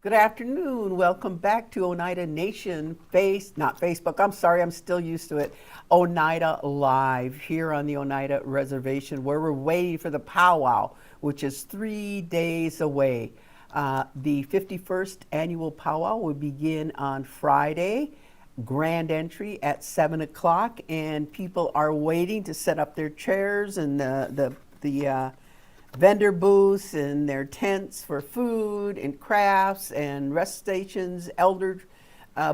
Good afternoon. Welcome back to Oneida Nation not Facebook. I'm sorry, I'm still used to it. Oneida Live here on the Oneida Reservation, where we're waiting for the powwow, which is 3 days away. The 51st annual powwow will begin on Friday. Grand entry at 7 o'clock, and people are waiting to set up their chairs and the vendor booths and their tents for food and crafts and rest stations, elder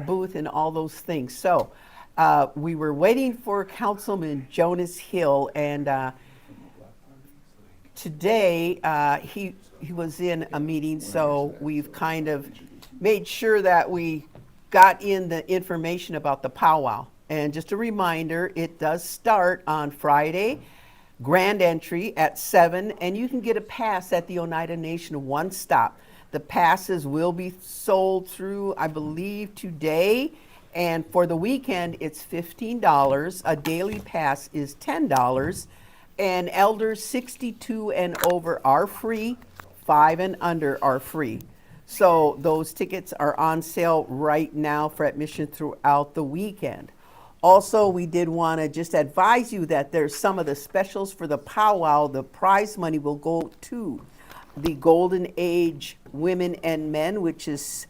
booth, and all those things. So we were waiting for Councilman Jonas Hill, and today he was in a meeting, so we've kind of made sure that we got in the information about the powwow. And just a reminder, it does start on Friday. Grand entry at 7, and you can get a pass at the Oneida Nation One Stop. The passes will be sold through, I believe, today, and for the weekend it's $15. A daily pass is $10, and elders 62 and over are free, 5 and under are free. So those tickets are on sale right now for admission throughout the weekend. Also, we did want to just advise you that there's some of the specials for the powwow. The prize money will go to the Golden Age Women and Men, which is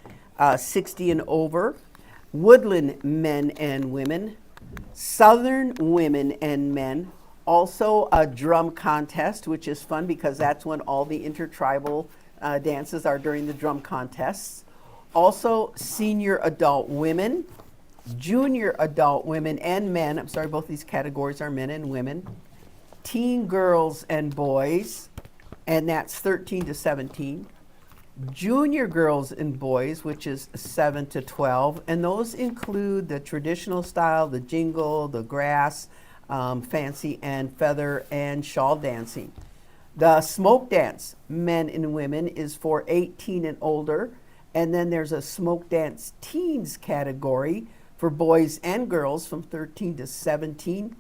60 and over, Woodland Men and Women, Southern Women and Men, also a drum contest, which is fun because that's when all the intertribal dances are during the drum contests. Also, senior adult women, junior adult women and men, I'm sorry, both these categories are men and women, teen girls and boys, and that's 13 to 17, junior girls and boys, which is 7 to 12, and those include the traditional style, the jingle, the grass, fancy and feather and shawl dancing. The smoke dance, men and women, is for 18 and older, and then there's a smoke dance teens category for boys and girls from 13 to 17.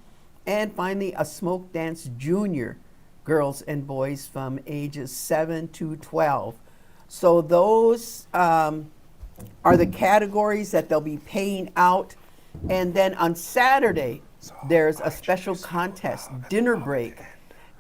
And finally, a smoke dance junior, girls and boys from ages 7 to 12. So those are the categories that they'll be paying out. And then on Saturday, there's a special contest, dinner break.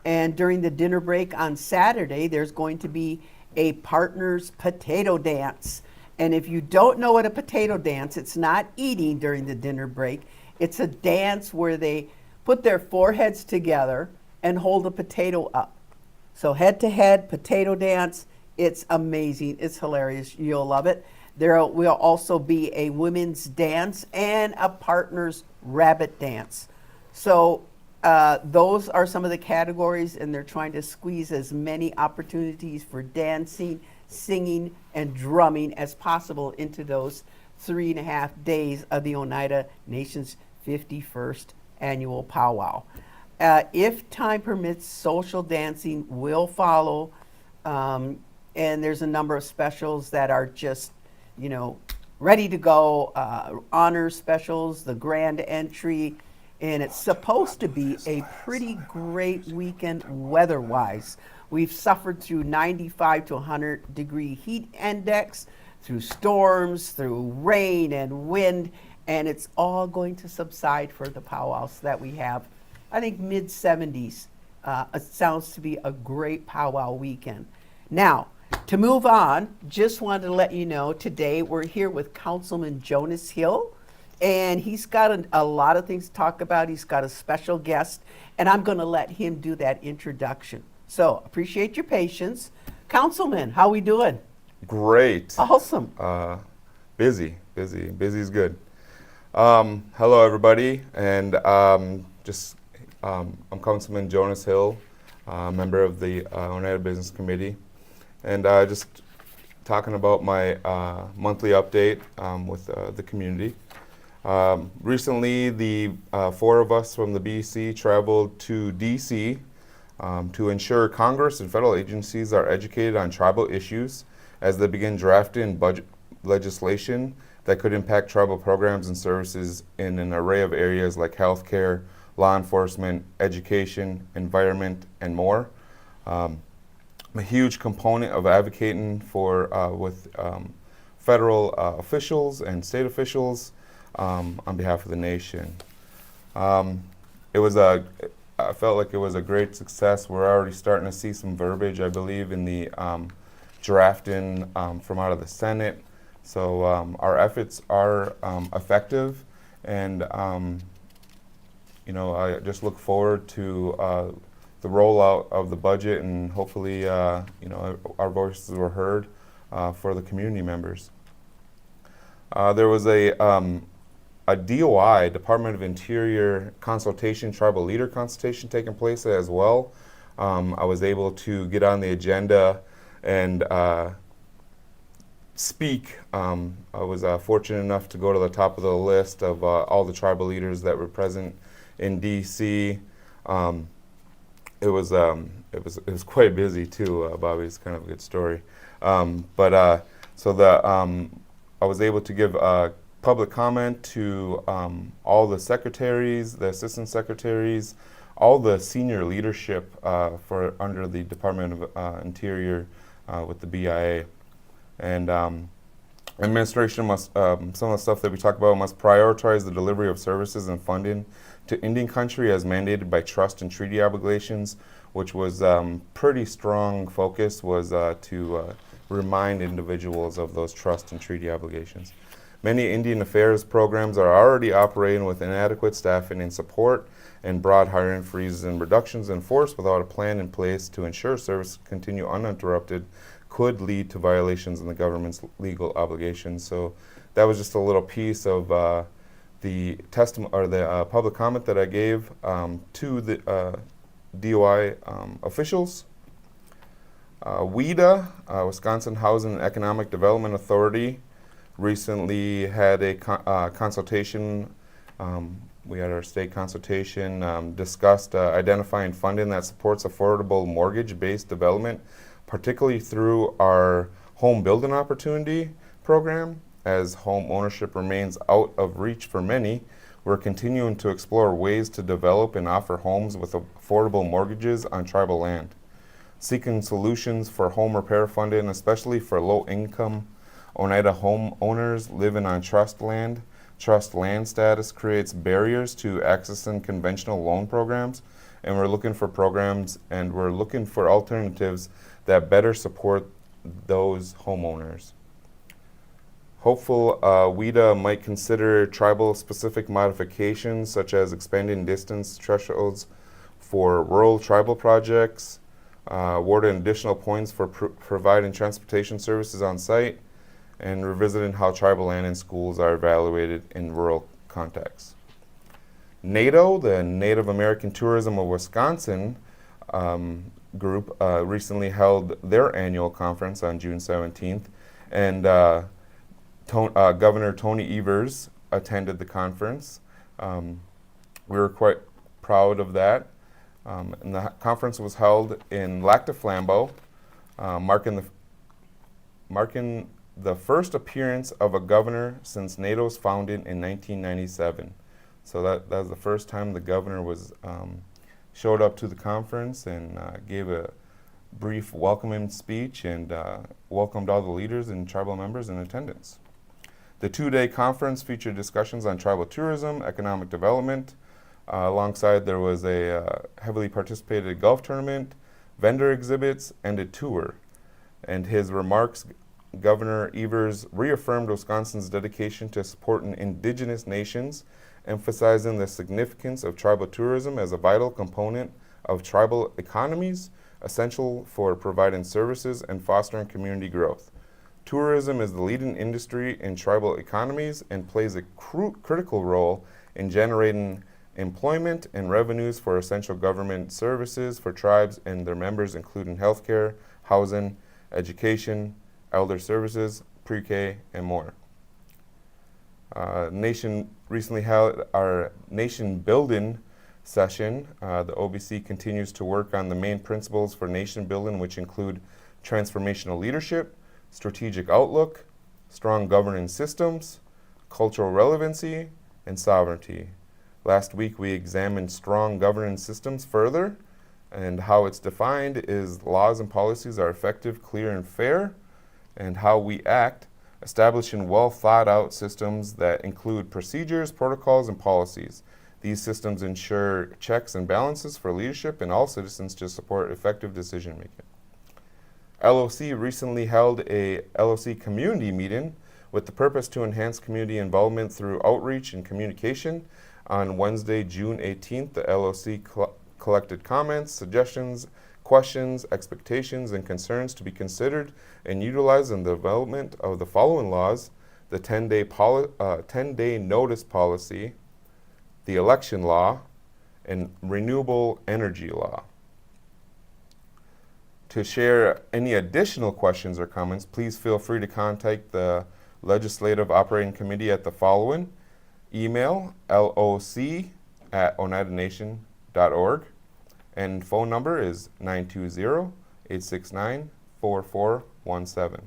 And during the dinner break on Saturday, there's going to be a partner's potato dance. And if you don't know what a potato dance, it's not eating during the dinner break. It's a dance where they put their foreheads together and hold a potato up. So head to head potato dance. It's amazing. It's hilarious. You'll love it. There will also be a women's dance and a partner's rabbit dance. So those are some of the categories, and they're trying to squeeze as many opportunities for dancing, singing, and drumming as possible into those 3.5 days of the Oneida Nation's 51st annual powwow. If time permits, social dancing will follow, and there's a number of specials that are just, ready to go. Honor specials, the grand entry, and it's supposed to be a pretty great weekend weather-wise. We've suffered through 95 to 100 degree heat index, through storms, through rain and wind, and it's all going to subside for the powwows that we have. I think mid 70s. It sounds to be a great powwow weekend. Now, to move on, just wanted to let you know today we're here with Councilman Jonas Hill, and he's got a lot of things to talk about. He's got a special guest, and I'm going to let him do that introduction. So appreciate your patience. Councilman, how we doing? Great. Awesome. Busy is good. Hello everybody, and I'm Councilman Jonas Hill, member of the Oneida Business Committee, and just talking about my monthly update with the community. Recently, the 4 of us from the BC traveled to DC to ensure Congress and federal agencies are educated on tribal issues as they begin drafting budget legislation that could impact tribal programs and services in an array of areas like healthcare, law enforcement, education, environment, and more. A huge component of advocating for with federal officials and state officials on behalf of the nation. It was I felt like it was a great success. We're already starting to see some verbiage, I believe, in the drafting from out of the Senate. So our efforts are effective, and I just look forward to the rollout of the budget, and hopefully, our voices were heard for the community members. There was a DOI, Department of Interior consultation, tribal leader consultation taking place as well. I was able to get on the agenda and speak. I was fortunate enough to go to the top of the list of all the tribal leaders that were present in DC. It was quite busy too, Bobby. It's kind of a good story. I was able to give public comment to all the secretaries, the assistant secretaries, all the senior leadership for under the Department of Interior with the BIA. And administration must, some of the stuff that we talk about, must prioritize the delivery of services and funding to Indian country as mandated by trust and treaty obligations, which was pretty strong focus, was to remind individuals of those trust and treaty obligations. Many Indian Affairs programs are already operating with inadequate staffing and support, and broad hiring freezes and reductions in force without a plan in place to ensure service continue uninterrupted could lead to violations in the government's legal obligations. So that was just a little piece of the testimony or the public comment that I gave to the DOI officials. WEDA, Wisconsin Housing and Economic Development Authority, recently had a consultation. We had our state consultation, discussed identifying funding that supports affordable mortgage-based development, particularly through our home building opportunity program. As home ownership remains out of reach for many, we're continuing to explore ways to develop and offer homes with affordable mortgages on tribal land. Seeking solutions for home repair funding, especially for low-income Oneida homeowners living on trust land. Trust land status creates barriers to accessing conventional loan programs, and we're looking for programs and we're looking for alternatives that better support those homeowners. Hopeful WEDA might consider tribal-specific modifications, such as expanding distance thresholds for rural tribal projects, awarding additional points for providing transportation services on site, and revisiting how tribal land and schools are evaluated in rural contexts. NATO, the Native American Tourism of Wisconsin group, recently held their annual conference on June 17th, and Governor Tony Evers attended the conference. We were quite proud of that. And the conference was held in Lac du Flambeau, marking the first appearance of a governor since NATO's founding in 1997. So that was the first time the governor was showed up to the conference and gave a brief welcoming speech and welcomed all the leaders and tribal members in attendance. The two-day conference featured discussions on tribal tourism, economic development. Alongside, there was a heavily participated golf tournament, vendor exhibits, and a tour. And his remarks, Governor Evers reaffirmed Wisconsin's dedication to supporting indigenous nations, emphasizing the significance of tribal tourism as a vital component of tribal economies, essential for providing services and fostering community growth. Tourism is the leading industry in tribal economies and plays a critical role in generating employment and revenues for essential government services for tribes and their members, including healthcare, housing, education, elder services, pre-K, and more. Nation recently held our nation building session. The OBC continues to work on the main principles for nation building, which include transformational leadership, strategic outlook, strong governance systems, cultural relevancy, and sovereignty. Last week we examined strong governance systems further, and how it's defined is laws and policies are effective, clear, and fair, and how we act establishing well thought out systems that include procedures, protocols, and policies. These systems ensure checks and balances for leadership and all citizens to support effective decision making. LOC recently held a LOC community meeting with the purpose to enhance community involvement through outreach and communication. On Wednesday, June 18th, the LOC collected comments, suggestions, questions, expectations, and concerns to be considered and utilized in the development of the following laws: the 10-day notice policy, the election law, and renewable energy law. To share any additional questions or comments, please feel free to contact the Legislative Operating Committee at the following: email loc@oneidanation.org, and phone number is 920-869-4417.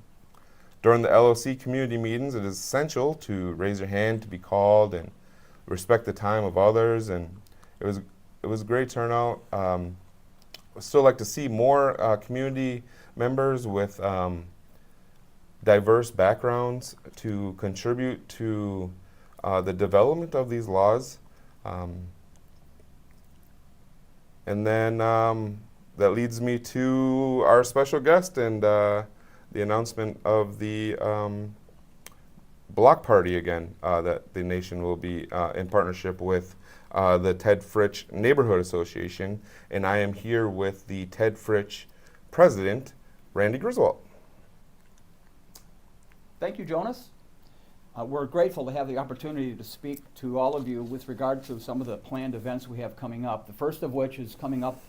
During the LOC community meetings, it is essential to raise your hand to be called and respect the time of others, and it was a great turnout. I'd still like to see more community members with diverse backgrounds to contribute to the development of these laws. And then that leads me to our special guest and the announcement of the block party again, that the nation will be in partnership with the Ted Fritsch Neighborhood Association. And I am here with the Ted Fritsch president, Randy Griswold. Thank you, Jonas. We're grateful to have the opportunity to speak to all of you with regard to some of the planned events we have coming up. The first of which is coming up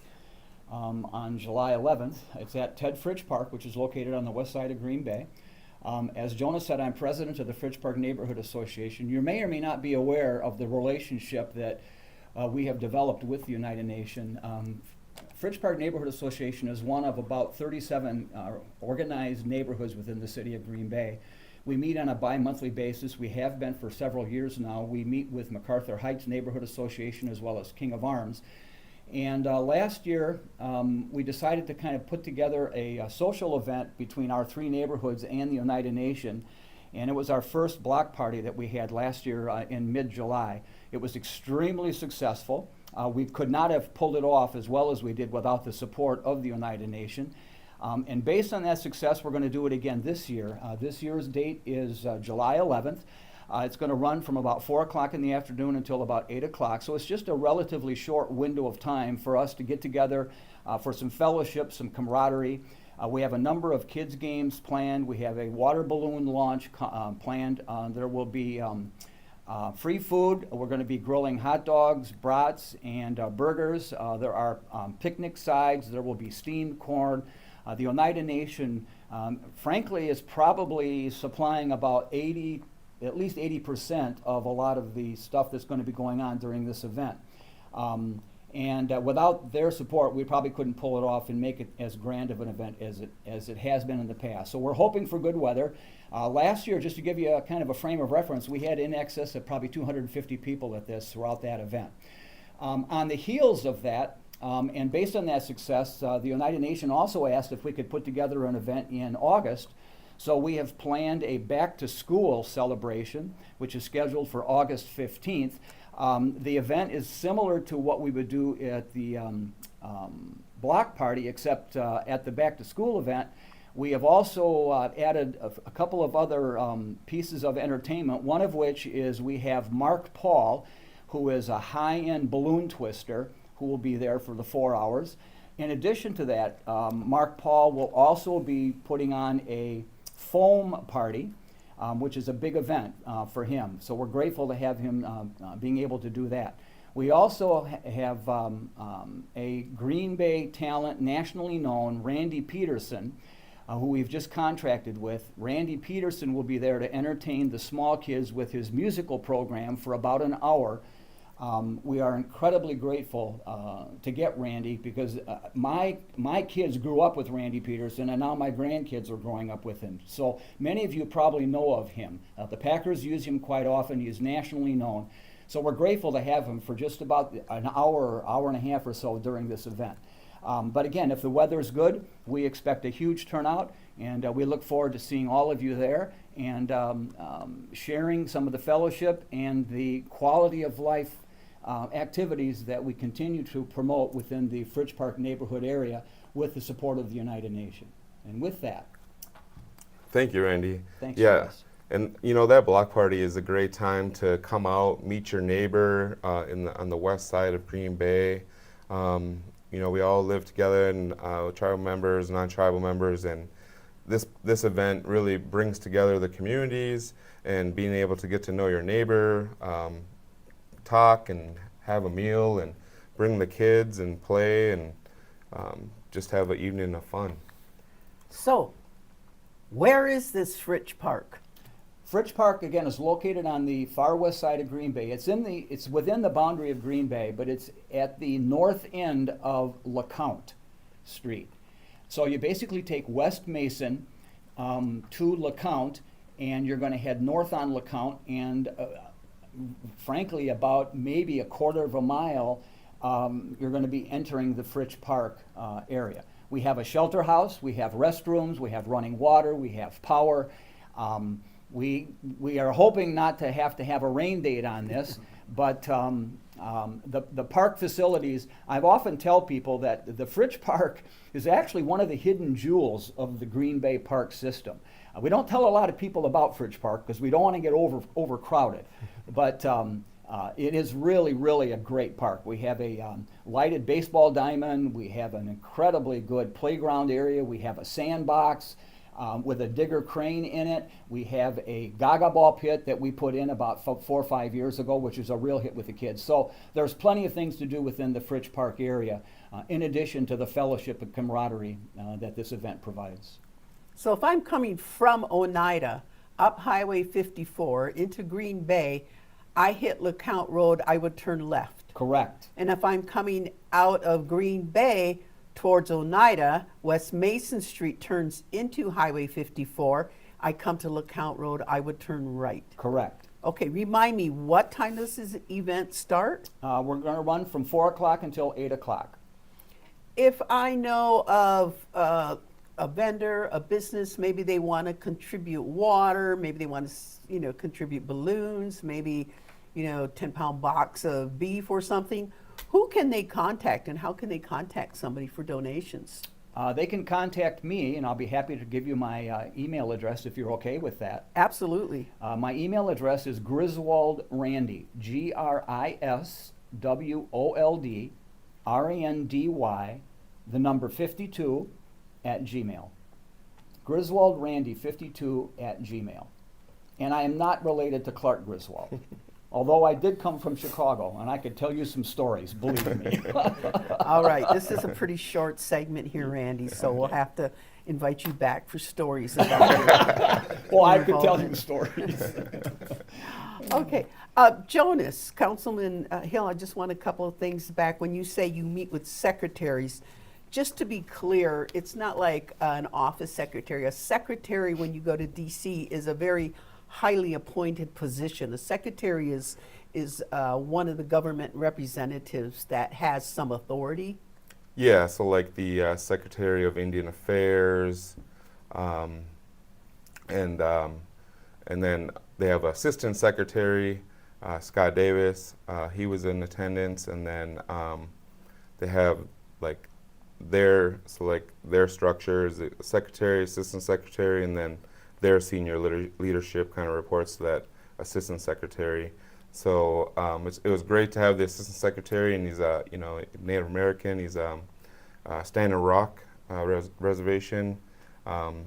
on July 11th. It's at Ted Fritsch Park, which is located on the west side of Green Bay. As Jonas said, I'm president of the Fritsch Park Neighborhood Association. You may or may not be aware of the relationship that we have developed with the Oneida Nation. Fritsch Park Neighborhood Association is one of about 37 organized neighborhoods within the city of Green Bay. We meet on a bi-monthly basis. We have been for several years now. We meet with MacArthur Heights Neighborhood Association as well as King of Arms. And last year, we decided to kind of put together a social event between our three neighborhoods and the Oneida Nation. And it was our first block party that we had last year in mid-July. It was extremely successful. We could not have pulled it off as well as we did without the support of the Oneida Nation. And based on that success, we're going to do it again this year. This year's date is July 11th. It's going to run from about 4 o'clock in the afternoon until about 8 o'clock. So it's just a relatively short window of time for us to get together for some fellowship, some camaraderie. We have a number of kids' games planned. We have a water balloon launch planned. There will be free food. We're going to be grilling hot dogs, brats, and burgers. There are picnic sides. There will be steamed corn. The Oneida Nation, frankly, is probably supplying about at least 80% of a lot of the stuff that's going to be going on during this event. Without their support, we probably couldn't pull it off and make it as grand of an event as it has been in the past. So we're hoping for good weather. Last year, just to give you a kind of a frame of reference, we had in excess of probably 250 people at this throughout that event. On the heels of that, and based on that success, the Oneida Nation also asked if we could put together an event in August. So we have planned a back-to-school celebration, which is scheduled for August 15th. The event is similar to what we would do at the block party, except at the back-to-school event, we have also added a couple of other pieces of entertainment, one of which is we have Mark Paul, who is a high-end balloon twister, who will be there for the 4 hours. In addition to that, Mark Paul will also be putting on a foam party, which is a big event for him. So we're grateful to have him being able to do that. We also have a Green Bay talent, nationally known, Randy Peterson, who we've just contracted with. Randy Peterson will be there to entertain the small kids with his musical program for about an hour. We are incredibly grateful to get Randy because my kids grew up with Randy Peterson, and now my grandkids are growing up with him. So many of you probably know of him. The Packers use him quite often. He is nationally known. So we're grateful to have him for just about an hour and a half or so during this event. But again, if the weather is good, we expect a huge turnout, and we look forward to seeing all of you there and sharing some of the fellowship and the quality of life activities that we continue to promote within the Fridge Park neighborhood area with the support of the United Nations. And with that, Thank you, Randy. thanks, Yeah, Jonas. and you know that block party is a great time to come out, meet your neighbor on the west side of Green Bay. You know, we all live together, and tribal members, non-tribal members, and this event really brings together the communities and being able to get to know your neighbor, talk and have a meal, and bring the kids and play, and just have an evening of fun. So, where is this Fritch Park? Fritch Park, again, is located on the far west side of Green Bay. It's within the boundary of Green Bay, but it's at the north end of LeCount Street. So you basically take West Mason to LeCount, and you're going to head north on LeCount, and frankly, about maybe a quarter of a mile, you're going to be entering the Fritch Park area. We have a shelter house, we have restrooms, we have running water, we have power. We are hoping not to have a rain date on this, but the park facilities, I've often tell people that the Fritch Park is actually one of the hidden jewels of the Green Bay Park system. We don't tell a lot of people about Fritch Park because we don't want to get overcrowded, but it is really, really a great park. We have a lighted baseball diamond, we have an incredibly good playground area, we have a sandbox, with a digger crane in it. We have a gaga ball pit that we put in about 4 or 5 years ago, which is a real hit with the kids. So there's plenty of things to do within the Fritch Park area, in addition to the fellowship and camaraderie that this event provides. So if I'm coming from Oneida up Highway 54 into Green Bay, I hit LeCount Road, I would turn left. Correct. And if I'm coming out of Green Bay towards Oneida, West Mason Street turns into Highway 54. I come to LeCount Road, I would turn right. Correct. Okay, remind me, what time does this event start? We're going to run from 4 o'clock until 8 o'clock. If I know of a vendor, a business, maybe they want to contribute water, maybe they want to, contribute balloons, maybe, 10-pound box of beef or something, who can they contact, and how can they contact somebody for donations? They can contact me, and I'll be happy to give you my email address if you're okay with that. Absolutely. My email address is GriswoldRandy, GriswoldRandy, the number 52 @gmail. GriswoldRandy52 @gmail. And I am not related to Clark Griswold. Although I did come from Chicago, and I could tell you some stories, believe me. All right, this is a pretty short segment here, Randy, so we'll have to invite you back for stories about it. Well, I could tell you stories. Okay, Jonas, Councilman Hill, I just want a couple of things back. When you say you meet with secretaries, just to be clear, it's not like an office secretary. A secretary, when you go to DC, is a very highly appointed position. The secretary is one of the government representatives that has some authority. Yeah, so like the Secretary of Indian Affairs, and then they have Assistant Secretary Scott Davis. He was in attendance, and then they have like their structure is the Secretary, Assistant Secretary, and then their senior leadership kind of reports to that Assistant Secretary. So it was great to have the Assistant Secretary, and he's Native American. He's Standing Rock Reservation.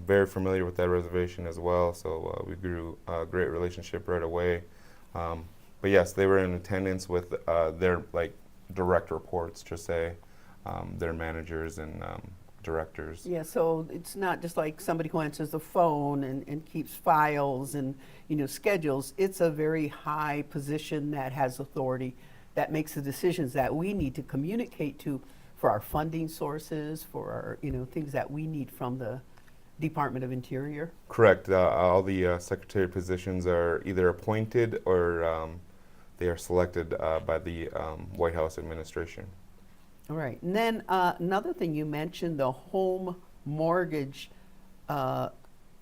Very familiar with that reservation as well. So we grew a great relationship right away. But yes, they were in attendance with their direct reports, to say, their managers and directors. Yeah, so it's not just like somebody who answers the phone and keeps files and schedules. It's a very high position that has authority, that makes the decisions that we need to communicate to for our funding sources, for our things that we need from the Department of Interior. Correct. All the secretary positions are either appointed or they are selected by the White House administration. All right. And then another thing you mentioned, the home mortgage.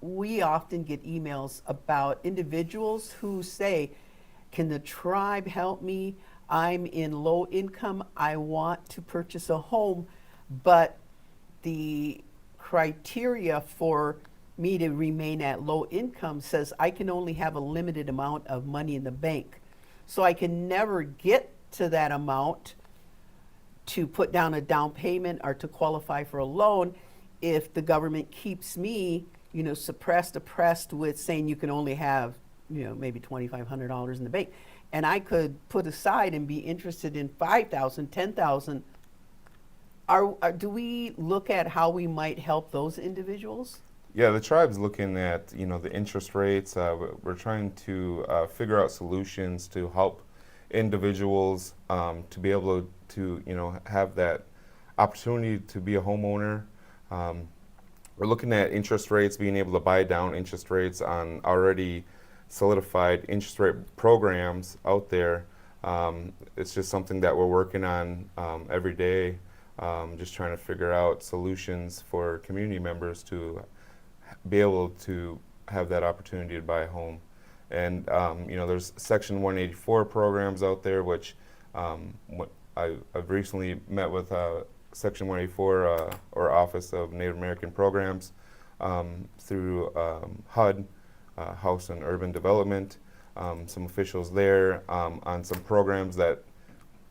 We often get emails about individuals who say, can the tribe help me? I'm in low income. I want to purchase a home, but the criteria for me to remain at low income says I can only have a limited amount of money in the bank. So I can never get to that amount to put down a down payment or to qualify for a loan if the government keeps me, oppressed with saying you can only have, maybe $2,500 in the bank. And I could put aside and be interested in 5,000, 10,000. Do we look at how we might help those individuals? Yeah, the tribe's looking at the interest rates. We're trying to figure out solutions to help individuals to be able to have that opportunity to be a homeowner. We're looking at interest rates, being able to buy down interest rates on already solidified interest rate programs out there. It's just something that we're working on every day, just trying to figure out solutions for community members to be able to have that opportunity to buy a home. And there's Section 184 programs out there, which I've recently met with Section 184 or Office of Native American Programs through HUD, House and Urban Development, some officials there on some programs that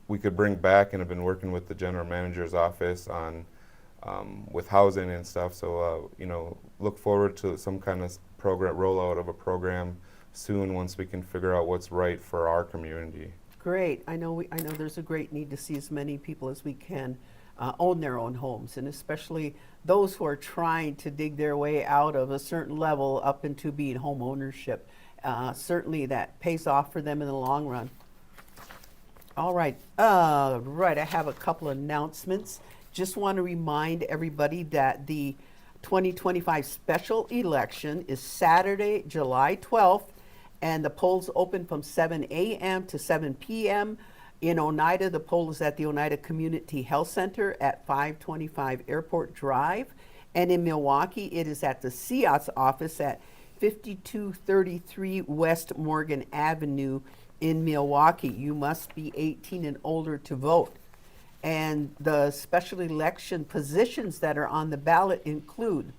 we could bring back, and have been working with the general manager's office on with housing and stuff. So look forward to some kind of program rollout of a program soon once we can figure out what's right for our community. Great. I know there's a great need to see as many people as we can own their own homes, and especially those who are trying to dig their way out of a certain level up into being home ownership. Certainly that pays off for them in the long run. All right. Right. I have a couple of announcements. Just want to remind everybody that the 2025 special election is Saturday, July 12th, and the polls open from 7 a.m. to 7 p.m. In Oneida, the poll is at the Oneida Community Health Center at 525 Airport Drive. And in Milwaukee, it is at the CIOT's office at 5233 West Morgan Avenue in Milwaukee. You must be 18 and older to vote. And the special election positions that are on the ballot include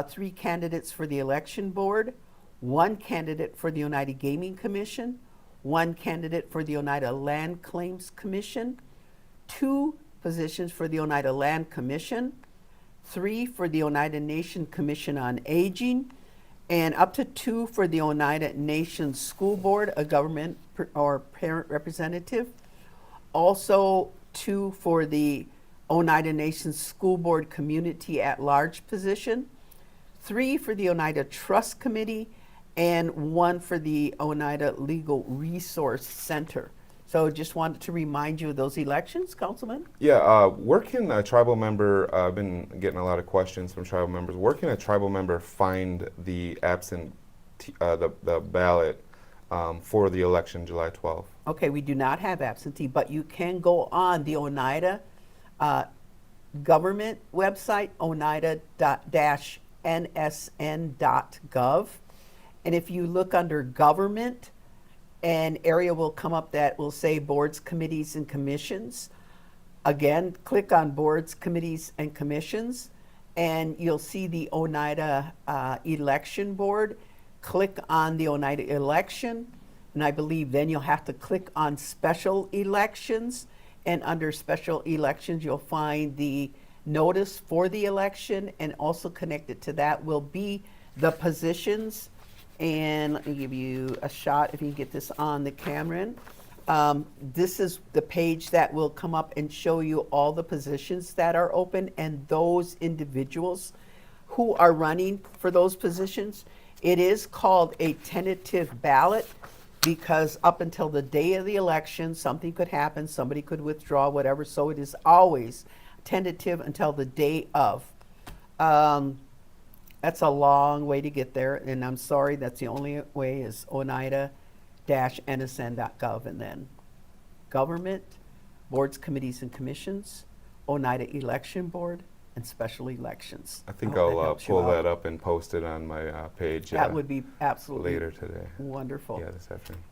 3 candidates for the election board, 1 candidate for the Oneida Gaming Commission, 1 candidate for the Oneida Land Claims Commission, 2 positions for the Oneida Land Commission, 3 for the Oneida Nation Commission on Aging, and up to 2 for the Oneida Nation School Board, a government or parent representative. Also 2 for the Oneida Nation School Board Community at Large position, 3 for the Oneida Trust Committee, and 1 for the Oneida Legal Resource Center. So just wanted to remind you of those elections, Councilman. Yeah, where can a tribal member, I've been getting a lot of questions from tribal members, where can a tribal member find the the ballot for the election July 12th? Okay, we do not have absentee, but you can go on the Oneida government website, oneida-nsn.gov. And if you look under government, an area will come up that will say boards, committees, and commissions. Again, click on boards, committees, and commissions, and you'll see the Oneida election board. Click on the Oneida election, and I believe then you'll have to click on special elections, and under special elections you'll find the notice for the election, and also connected to that will be the positions. And let me give you a shot if you can get this on the camera. This is the page that will come up and show you all the positions that are open and those individuals who are running for those positions. It is called a tentative ballot because up until the day of the election, something could happen, somebody could withdraw, whatever, so it is always tentative until the day of. That's a long way to get there, and I'm sorry, that's the only way is oneida-nsn.gov, and then government, boards, committees, and commissions, Oneida Election Board, and Special Elections. I think hope that I'll helps you pull out. that up and post it on my page That would be absolutely later today. wonderful. Yeah, this afternoon.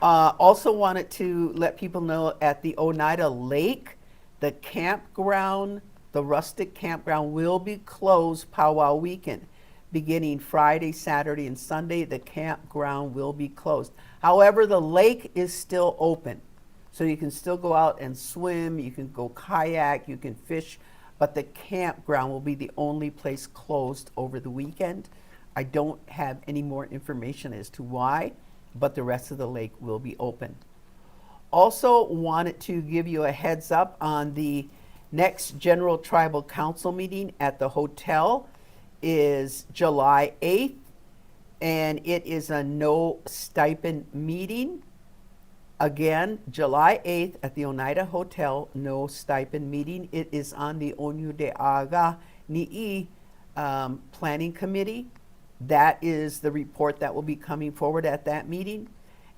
Also wanted to let people know at the Oneida Lake, the campground, the rustic campground will be closed powwow weekend. Beginning Friday, Saturday, and Sunday, the campground will be closed. However, the lake is still open. So you can still go out and swim, you can go kayak, you can fish, but the campground will be the only place closed over the weekend. I don't have any more information as to why, but the rest of the lake will be open. Also wanted to give you a heads up on the next General Tribal Council meeting at the hotel is July 8th, and it is a no stipend meeting. Again, July 8th at the Oneida Hotel, no stipend meeting. It is on the Oneida Ni'i Planning Committee. That is the report that will be coming forward at that meeting.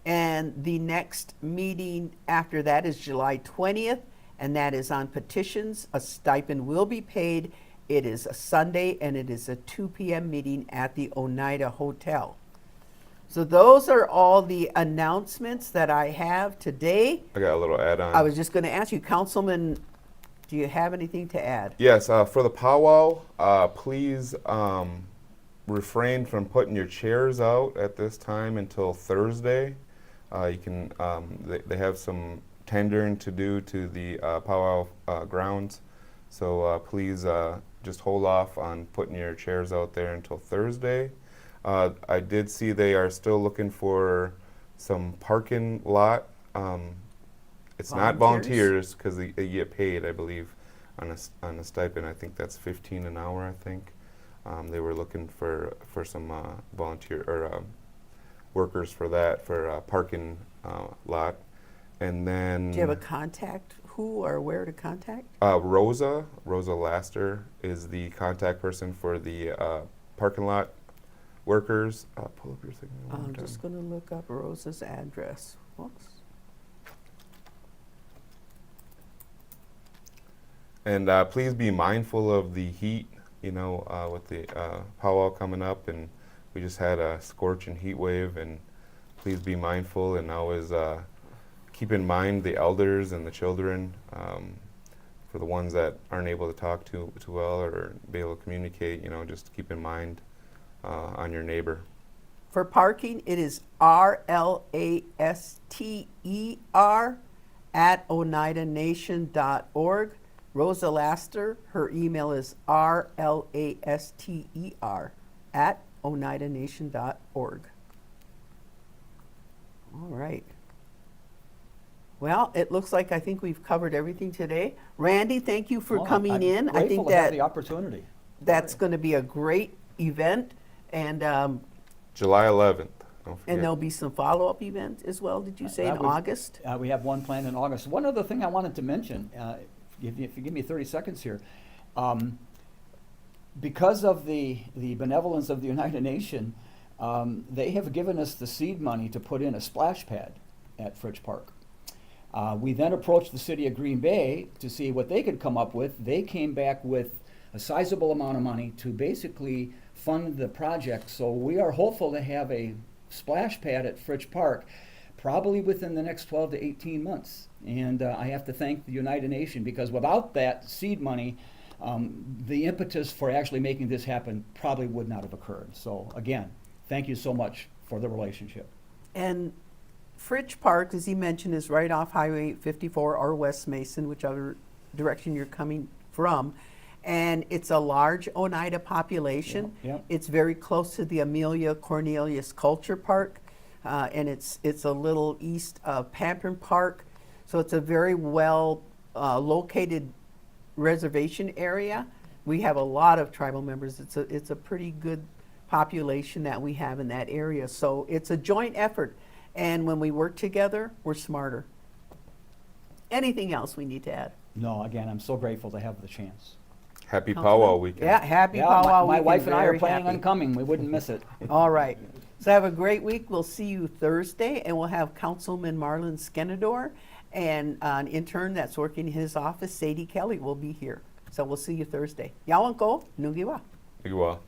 And the next meeting after that is July 20th, and that is on petitions. A stipend will be paid. It is a Sunday, and it is a 2 p.m. meeting at the Oneida Hotel. So those are all the announcements that I have today. I got a little add-on. I was just going to ask you, Councilman, do you have anything to add? Yes, for the powwow, please refrain from putting your chairs out at this time until Thursday. You can. They have some tendering to do to the powwow grounds, so please just hold off on putting your chairs out there until Thursday. I did see they are still looking for some parking lot. It's not volunteers because they get paid, I believe, on a stipend. I think that's $15 an hour. I think they were looking for some volunteer or workers for that for a parking lot. And then Do you have a contact? Who or where to contact? Rosa Laster is the contact person for the parking lot workers. Pull up your thing one more I'm time. just going to look up Rosa's address. Whoops. And please be mindful of the heat, with the powwow coming up, and we just had a scorching heat wave, and please be mindful and always keep in mind the elders and the children, for the ones that aren't able to talk too well or be able to communicate, just keep in mind on your neighbor. For parking, it is RLASTER at oneidanation.org. Rosa Laster, her email is RLASTER at oneidanation.org. All right. Well, it looks like I think we've covered everything today. Randy, thank you for coming I'm in. I grateful think to have that the opportunity. that's going to be a great event, and July 11th. Don't forget. there'll be some follow-up events as well. Did you say That in would- August? We have one planned in August. One other thing I wanted to mention, if you give me 30 seconds here. Because of the benevolence of the United Nation, they have given us the seed money to put in a splash pad at Fritz Park. We then approached the city of Green Bay to see what they could come up with. They came back with a sizable amount of money to basically fund the project. So we are hopeful to have a splash pad at Fritz Park probably within the next 12 to 18 months. And I have to thank the United Nation, because without that seed money, the impetus for actually making this happen probably would not have occurred. So again, thank you so much for the relationship. And Fritz Park, as he mentioned, is right off Highway 54 or West Mason, whichever direction you're coming from. And it's a large Oneida population. Yep. It's very close to the Amelia Cornelius Culture Park, and it's a little east of Pampern Park. So it's a very well located reservation area. We have a lot of tribal members. It's a pretty good population that we have in that area. So it's a joint effort. And when we work together, we're smarter. Anything else we need to add? No, again, I'm so grateful to have the chance. Happy Councilman? powwow weekend. Yeah, happy Yeah, powwow my weekend. wife and I are Very planning on happy. coming. We wouldn't miss it. All right. So have a great week. We'll see you Thursday, and we'll have Councilman Marlon Skenador And an intern that's working in his office, Sadie Kelly, will be here. So we'll see you Thursday. Yawanko, Nugiwa. Igual.